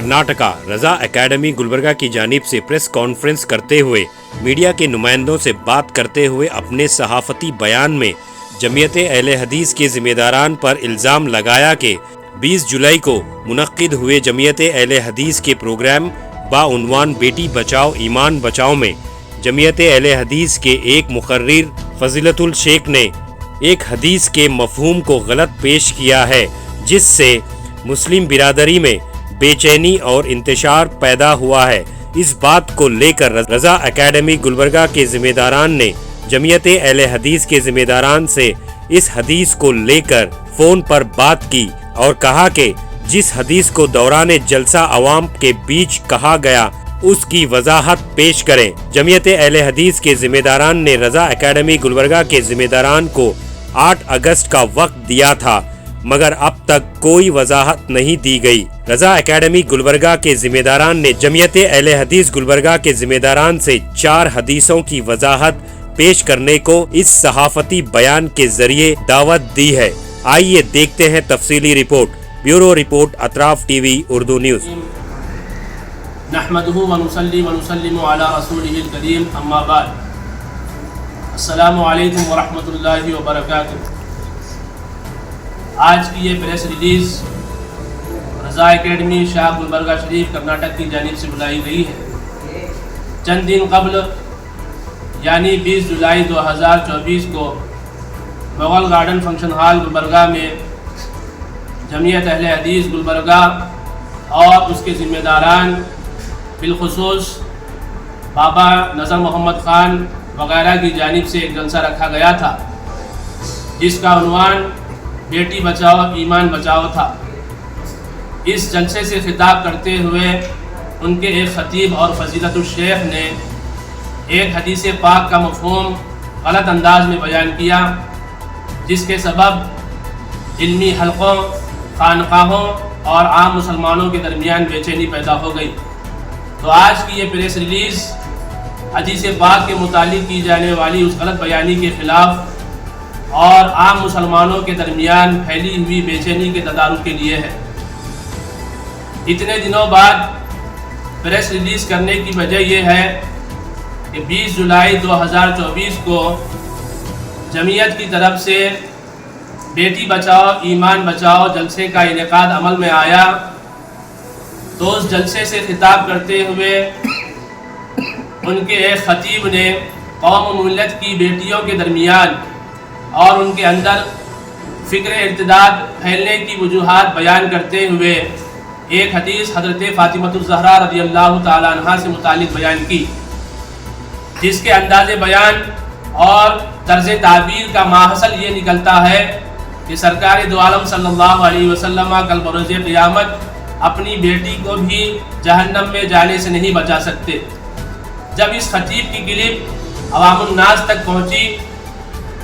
کرناٹکا رضا academy Gulbarga کی جانب سے پریس کانفرنس کرتے ہوئے میڈیا کے نمائندوں سے بات کرتے ہوئے اپنے صحافتی بیان میں جمعیت اہل حدیث کے ذمہ داران پر الزام لگایا کہ 20 جولائی کو منعقد ہوئے جمعیت اہل حدیث کے پروگرام باعنوان بیٹی بچاؤ ایمان بچاؤ میں جمعیت اہل حدیث کے ایک مقرر فضیلت الشیخ نے ایک حدیث کے مفہوم کو غلط پیش کیا ہے، جس سے مسلم برادری میں بے چینی اور انتشار پیدا ہوا ہے۔ اس بات کو لے کر رضا اکیڈمی گلبرگہ کے ذمہ داران نے جمعیت اہل حدیث کے ذمہ داران سے اس حدیث کو لے کر فون پر بات کی اور کہا کہ جس حدیث کو دوران جلسہ عوام کے بیچ کہا گیا اس کی وضاحت پیش کریں۔ جمعیت اہل حدیث کے ذمہ داران نے رضا اکیڈمی گلبرگہ کے ذمہ داران کو 8 اگست کا وقت دیا تھا، مگر اب تک کوئی وضاحت نہیں دی گئی۔ رضا اکیڈمی گلبرگہ کے ذمہ داران نے جمعیت اہل حدیث گلبرگہ کے ذمہ داران سے 4 حدیثوں کی وضاحت پیش کرنے کو اس صحافتی بیان کے ذریعے دعوت دی ہے۔ آئیے دیکھتے ہیں تفصیلی رپورٹ۔ بیورو رپورٹ اطراف ٹی وی اردو نیوز۔ نحمده ونصلي ونسلم على رسوله الكريم اما بعد السلام علیکم ورحمۃ اللہ وبرکاتہ۔ آج کی یہ پریس ریلیز رضا اکیڈمی شاہ گلبرگہ شریف کرناٹک کی جانب سے بلائی گئی ہے۔ چند دن قبل یعنی 20 جولائی 2024 کو Mughal garden function hall Gulbarga میں جمعیت اہل حدیث گلبرگہ اور اس کے ذمہ داران بالخصوص بابا نظر محمد خان وغیرہ کی جانب سے ایک جلسہ رکھا گیا تھا، جس کا عنوان بیٹی بچاؤ ایمان بچاؤ تھا۔ اس جلسے سے خطاب کرتے ہوئے ان کے ایک خطیب اور فضیلت الشیخ نے ایک حدیث پاک کا مفہوم غلط انداز میں بیان کیا، جس کے سبب علمی حلقوں، خانقاہوں اور عام مسلمانوں کے درمیان بے چینی پیدا ہو گئی۔ تو آج کی یہ پریس ریلیز حدیث پاک کے متعلق کی جانے والی اس غلط بیانی کے خلاف اور عام مسلمانوں کے درمیان پھیلی ہوئی بے چینی کے تدارک کے لیے ہے۔ اتنے دنوں بعد پریس ریلیز کرنے کی وجہ یہ ہے کہ 20 جولائی 2024 کو جمعیت کی طرف سے بیٹی بچاؤ ایمان بچاؤ جلسے کا انعقاد عمل میں آیا، تو اس جلسے سے خطاب کرتے ہوئے ان کے ایک خطیب نے قوم و ملت کی بیٹیوں کے درمیان اور ان کے اندر فکر ارتداد پھیلنے کی وجوہات بیان کرتے ہوئے ایک حدیث حضرت فاطمہ الزہرا رضی اللہ تعالی عنہا سے متعلق بیان کی، جس کے انداز بیان اور طرز تعبیر کا ماحصل یہ نکلتا ہے کہ سرکار دو عالم صلی اللہ علیہ وسلم کل بروز قیامت اپنی بیٹی کو بھی جہنم میں جانے سے نہیں بچا سکتے۔ جب اس خطیب کی کلپ عوام الناس تک پہنچی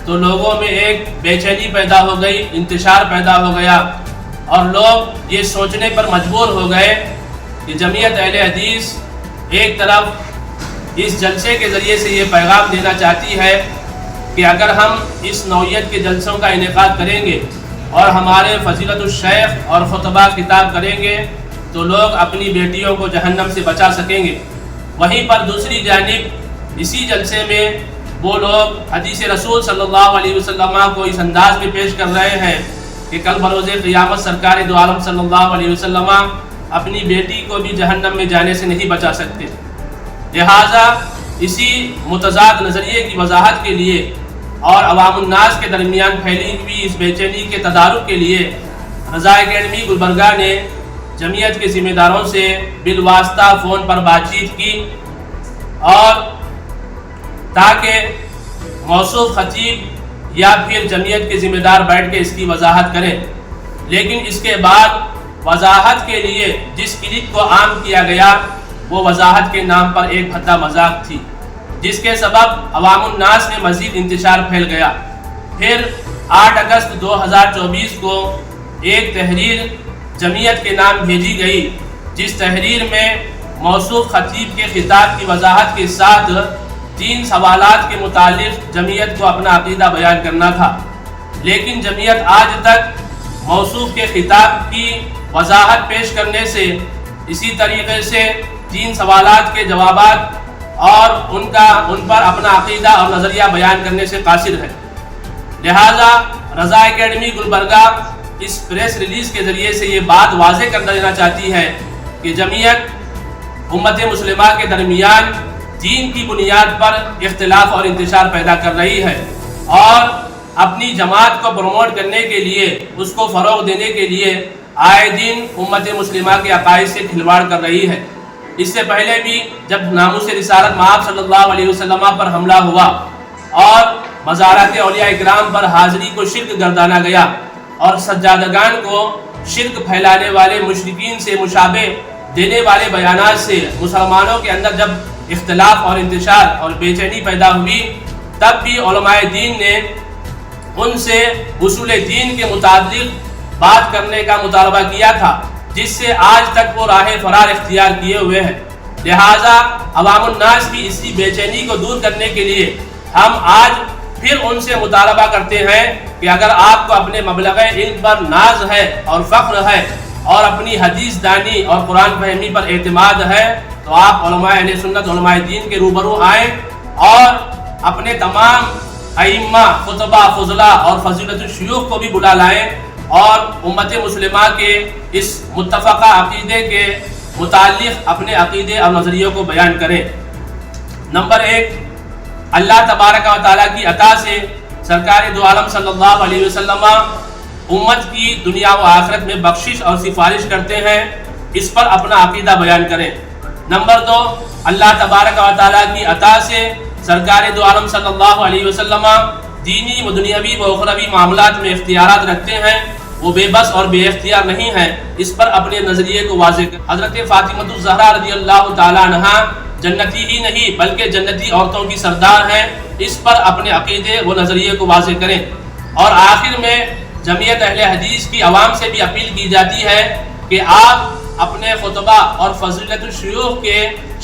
تو لوگوں میں ایک بے چینی پیدا ہو گئی، انتشار پیدا ہو گیا، اور لوگ یہ سوچنے پر مجبور ہو گئے کہ جمعیت اہل حدیث ایک طرف اس جلسے کے ذریعے سے یہ پیغام دینا چاہتی ہے کہ اگر ہم اس نوعیت کے جلسوں کا انعقاد کریں گے اور ہمارے فضیلت الشیخ اور خطبہ خطاب کریں گے تو لوگ اپنی بیٹیوں کو جہنم سے بچا سکیں گے۔ وہیں پر دوسری جانب اسی جلسے میں وہ لوگ حدیث رسول صلی اللہ علیہ وسلم کو اس انداز میں پیش کر رہے ہیں کہ کل بروز قیامت سرکار دو عالم صلی اللہ علیہ وسلم اپنی بیٹی کو بھی جہنم میں جانے سے نہیں بچا سکتے۔ لہٰذا اسی متضاد نظریے کی وضاحت کے لیے اور عوام الناس کے درمیان پھیلی ہوئی اس بے چینی کے تدارک کے لیے رضا اکیڈمی گلبرگہ نے جمعیت کے ذمہ داروں سے بالواسطہ فون پر بات چیت کی، اور تاکہ موصوف خطیب یا پھر جمعیت کے ذمہ دار بیٹھ کے اس کی وضاحت کریں، لیکن اس کے بعد وضاحت کے لیے جس کلپ کو عام کیا گیا وہ وضاحت کے نام پر ایک بھدا مذاق تھی، جس کے سبب عوام الناس میں مزید انتشار پھیل گیا۔ پھر 8 اگست 2024 کو ایک تحریر جمعیت کے نام بھیجی گئی، جس تحریر میں موصوف خطیب کے خطاب کی وضاحت کے ساتھ 3 سوالات کے متعلق جمعیت کو اپنا عقیدہ بیان کرنا تھا، لیکن جمعیت آج تک موصوف کے خطاب کی وضاحت پیش کرنے سے اسی طریقے سے 3 سوالات کے جوابات اور ان پر اپنا عقیدہ اور نظریہ بیان کرنے سے قاصر ہے۔ لہٰذا رضا اکیڈمی گلبرگہ اس پریس ریلیز کے ذریعے سے یہ بات واضح کر دینا چاہتی ہے کہ جمعیت امت مسلمہ کے درمیان دین کی بنیاد پر اختلاف اور انتشار پیدا کر رہی ہے اور اپنی جماعت کو پروموٹ کرنے کے لیے، اس کو فروغ دینے کے لیے آئے دن امت مسلمہ کے عقائد سے کھلواڑ کر رہی ہے۔ اس سے پہلے بھی جب ناموس رسالت مآب صلی اللہ علیہ وسلم پر حملہ ہوا اور مزارات اولیاء اکرام پر حاضری کو شرک گردانا گیا اور سجادگان کو شرک پھیلانے والے مشرکین سے مشابہ دینے والے بیانات سے مسلمانوں کے اندر جب اختلاف اور انتشار اور بے چینی پیدا ہوئی، تب بھی علماء دین نے ان سے اصول دین کے متعلق بات کرنے کا مطالبہ کیا تھا، جس سے آج تک وہ راہ فرار اختیار کیے ہوئے ہیں۔ لہٰذا عوام الناس کی اسی بے چینی کو دور کرنے کے لیے ہم آج پھر ان سے مطالبہ کرتے ہیں کہ اگر آپ کو اپنے مبلغ علم پر ناز ہے اور فخر ہے اور اپنی حدیث دانی اور قرآن فہمی پر اعتماد ہے تو آپ علماء اہل سنت علماء دین کے روبرو آئیں اور اپنے تمام ائمہ، خطبہ، فضلاء اور فضیلت الشیوخ کو بھی بلا لائیں اور امت مسلمہ کے اس متفقہ عقیدے کے متعلق اپنے عقیدے اور نظریوں کو بیان کریں۔ نمبر 1، اللہ تبارک و تعالیٰ کی عطا سے سرکار دو عالم صلی اللہ علیہ وسلم امت کی دنیا و آخرت میں بخشش اور سفارش کرتے ہیں، اس پر اپنا عقیدہ بیان کریں۔ نمبر 2، اللہ تبارک و تعالیٰ کی عطا سے سرکار دو عالم صلی اللہ علیہ وسلم دینی و دنیاوی و اخروی معاملات میں اختیارات رکھتے ہیں، وہ بے بس اور بے اختیار نہیں ہیں، اس پر اپنے نظریے کو واضح کریں۔ حضرت فاطمہ الزہرا رضی اللہ تعالیٰ عنہا جنتی ہی نہیں بلکہ جنتی عورتوں کی سردار ہیں، اس پر اپنے عقیدے و نظریے کو واضح کریں۔ اور آخر میں جمعیت اہل حدیث کی عوام سے بھی اپیل کی جاتی ہے کہ آپ اپنے خطبہ اور فضیلت الشیوخ کے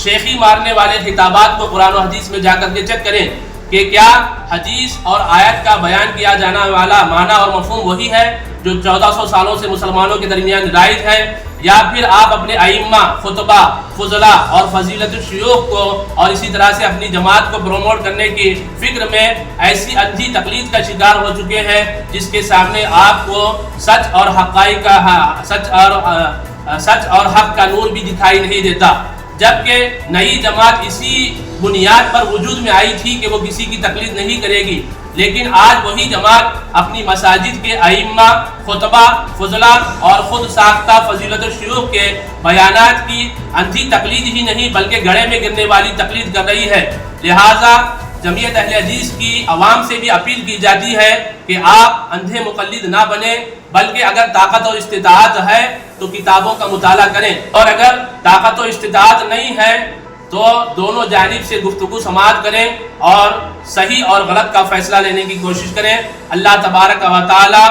شیخی مارنے والے خطابات کو قرآن و حدیث میں جا کر کے چیک کریں کہ کیا حدیث اور آیت کا بیان کیا جانا والا معنی اور مفہوم وہی ہے جو 1400 سالوں سے مسلمانوں کے درمیان رائج ہے، یا پھر آپ اپنے ائمہ، خطبہ، فضلاء اور فضیلت الشیوخ کو اور اسی طرح سے اپنی جماعت کو پروموٹ کرنے کی فکر میں ایسی اندھی تقلید کا شکار ہو چکے ہیں جس کے سامنے آپ کو سچ اور حقائق کا سچ اور حق کا نور بھی دکھائی نہیں دیتا، جبکہ نئی جماعت اسی بنیاد پر وجود میں آئی تھی کہ وہ کسی کی تقلید نہیں کرے گی، لیکن آج وہی جماعت اپنی مساجد کے ائمہ، خطبہ، فضلاء اور خود ساختہ فضیلت الشیوخ کے بیانات کی اندھی تقلید ہی نہیں بلکہ گڑھے میں گرنے والی تقلید کر رہی ہے۔ لہٰذا جمعیت اہل حدیث کی عوام سے بھی اپیل کی جاتی ہے کہ آپ اندھے مقلد نہ بنیں، بلکہ اگر طاقت اور استطاعت ہے تو کتابوں کا مطالعہ کریں، اور اگر طاقت و استطاعت نہیں ہے تو دونوں جانب سے گفتگو سماعت کریں اور صحیح اور غلط کا فیصلہ لینے کی کوشش کریں۔ اللہ تبارک و تعالی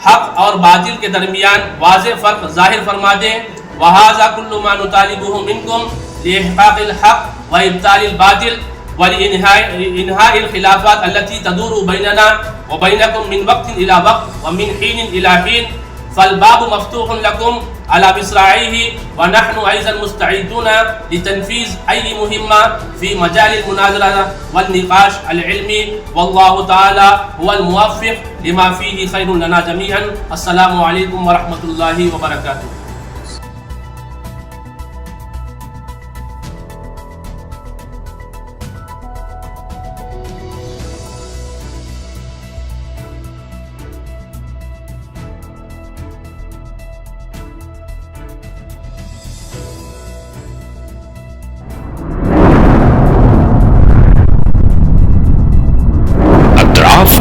حق اور باطل کے درمیان واضح فرق ظاہر فرما دیں۔ وَهَذَا كُلُّ مَا نُطَالِبُهُ مِنْكُمْ لِإِحْقَاقِ الْحَقِّ وَإِبْطَالِ الْبَاطِلِ وَلِإِنْهَاءِ الْخِلَافَاتِ الَّتِي تَدُورُ بَيْنَنَا وَبَيْنَكُمْ مِنْ وَقْتٍ إِلَى وَقْتٍ وَمِنْ حِينٍ إِلَى حِينٍ فالباب مفتوح لكم على مصراعيه ونحن أيضا مستعدون لتنفيذ أي مهمة في مجال المناظرة والنقاش العلمي، والله تعالى هو الموفق لما فيه خير لنا جميعا۔ السلام عليكم ورحمة الله وبركاته۔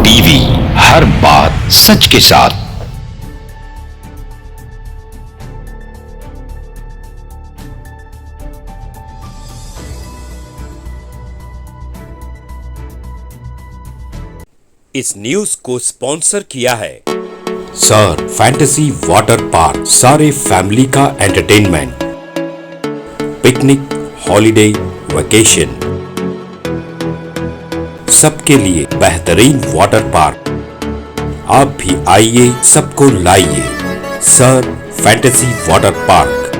ٹی وی، ہر بات سچ کے ساتھ۔ اس نیوز کو سپانسر کیا ہے سر فینٹیسی واٹر پارک، سارے فیملی کا انٹرٹینمنٹ، پکنک، ہالیڈے، ویکیشن، سب کے لیے بہترین واٹر پارک۔ آپ بھی آئیے، سب کو لائیے۔ Sir fantasy water park,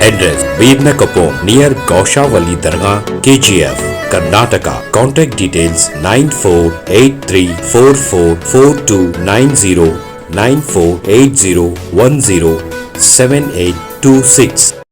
Address Veernakapom near Gaushavali Dargah, KGF, Karnataka. Contact details 9483444290 9480107826.